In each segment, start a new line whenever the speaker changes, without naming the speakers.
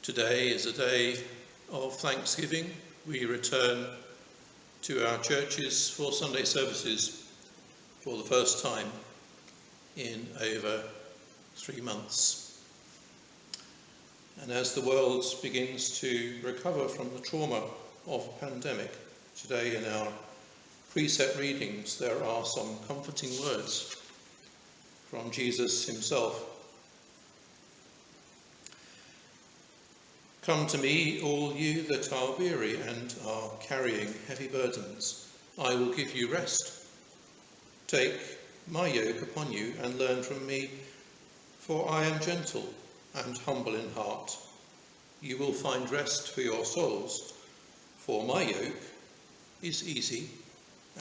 Today is a day of thanksgiving. We return to our churches for Sunday services for the first time in over 3 months. And as the world begins to recover from the trauma of a pandemic, today in our precept readings there are some comforting words from Jesus himself. Come to me, all you that are weary and are carrying heavy burdens. I will give you rest. Take my yoke upon you and learn from me, for I am gentle and humble in heart. You will find rest for your souls, for my yoke is easy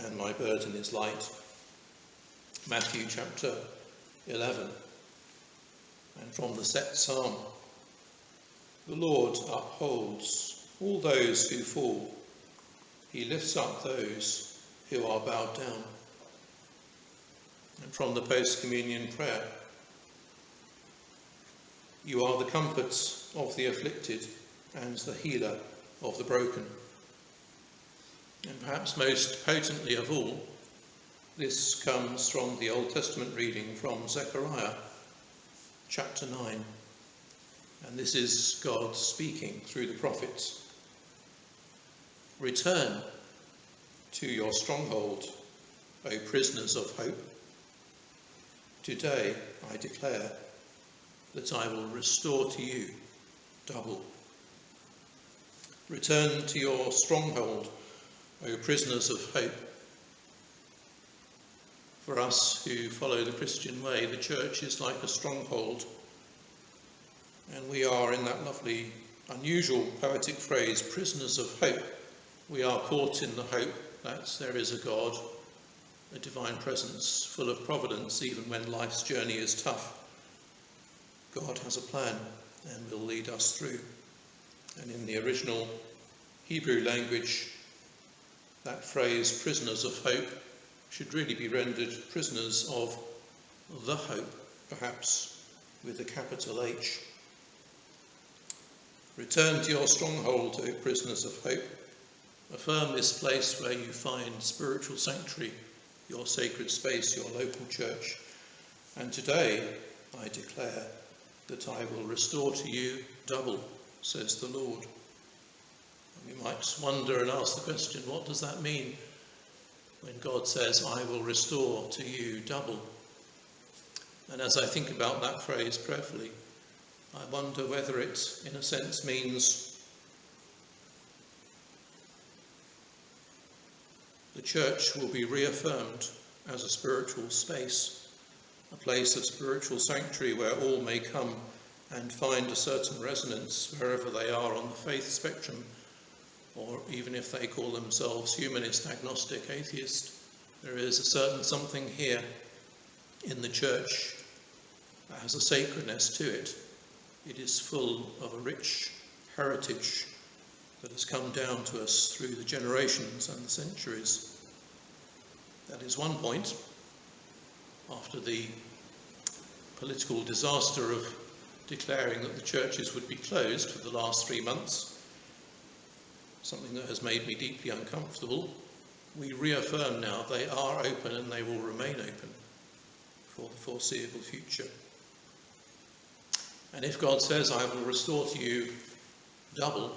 and my burden is light. Matthew chapter 11. And from the set psalm, the Lord upholds all those who fall. He lifts up those who are bowed down. And from the post-communion prayer, you are the comfort of the afflicted and the healer of the broken. And perhaps most potently of all, this comes from the Old Testament reading from Zechariah chapter 9. And this is God speaking through the prophets. Return to your stronghold, O prisoners of hope. Today I declare that I will restore to you double. Return to your stronghold, O prisoners of hope. For us who follow the Christian way, the church is like a stronghold. And we are, in that lovely, unusual poetic phrase, prisoners of hope. We are caught in the hope that there is a God, a divine presence full of providence, even when life's journey is tough. God has a plan and will lead us through. And in the original Hebrew language, that phrase, prisoners of hope, should really be rendered prisoners of the hope, perhaps with a capital H. Return to your stronghold, O prisoners of hope. Affirm this place where you find spiritual sanctuary, your sacred space, your local church. And today I declare that I will restore to you double, says the Lord. And we might wonder and ask the question, what does that mean when God says, I will restore to you double? And as I think about that phrase prayerfully, I wonder whether it, in a sense, means the church will be reaffirmed as a spiritual space, a place of spiritual sanctuary where all may come and find a certain resonance wherever they are on the faith spectrum, or even if they call themselves humanist, agnostic, atheist. There is a certain something here in the church that has a sacredness to it. It is full of a rich heritage that has come down to us through the generations and the centuries. That is one point. After the political disaster of declaring that the churches would be closed for the last 3 months, something that has made me deeply uncomfortable, we reaffirm now they are open and they will remain open for the foreseeable future. And if God says, I will restore to you double,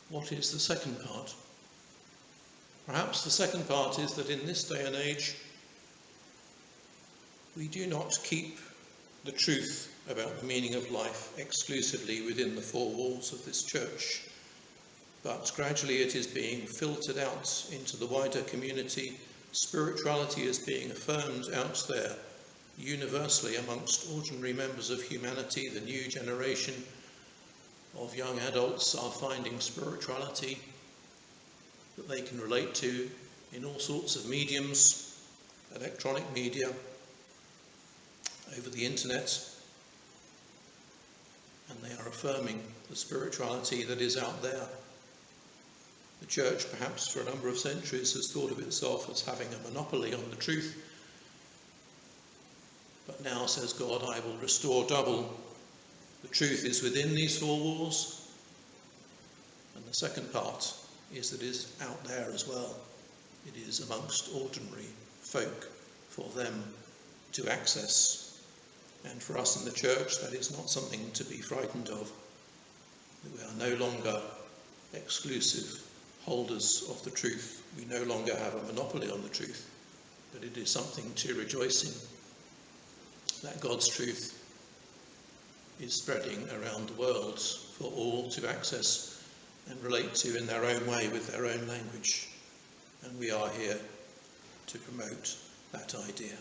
what is the second part? Perhaps the second part is that in this day and age, we do not keep the truth about the meaning of life exclusively within the 4 walls of this church, but gradually it is being filtered out into the wider community. Spirituality is being affirmed out there universally amongst ordinary members of humanity. The new generation of young adults are finding spirituality that they can relate to in all sorts of mediums, electronic media, over the internet, and they are affirming the spirituality that is out there. The church, perhaps for a number of centuries, has thought of itself as having a monopoly on the truth. But now, says God, I will restore double. The truth is within these 4 walls, the second part is that it is out there as well. It is amongst ordinary folk for them to access. And for us in the church, that is not something to be frightened of. We are no longer exclusive holders of the truth. We no longer have a monopoly on the truth, but it is something to rejoice in, that God's truth is spreading around the world for all to access and relate to in their own way with their own language. And we are here to promote that idea.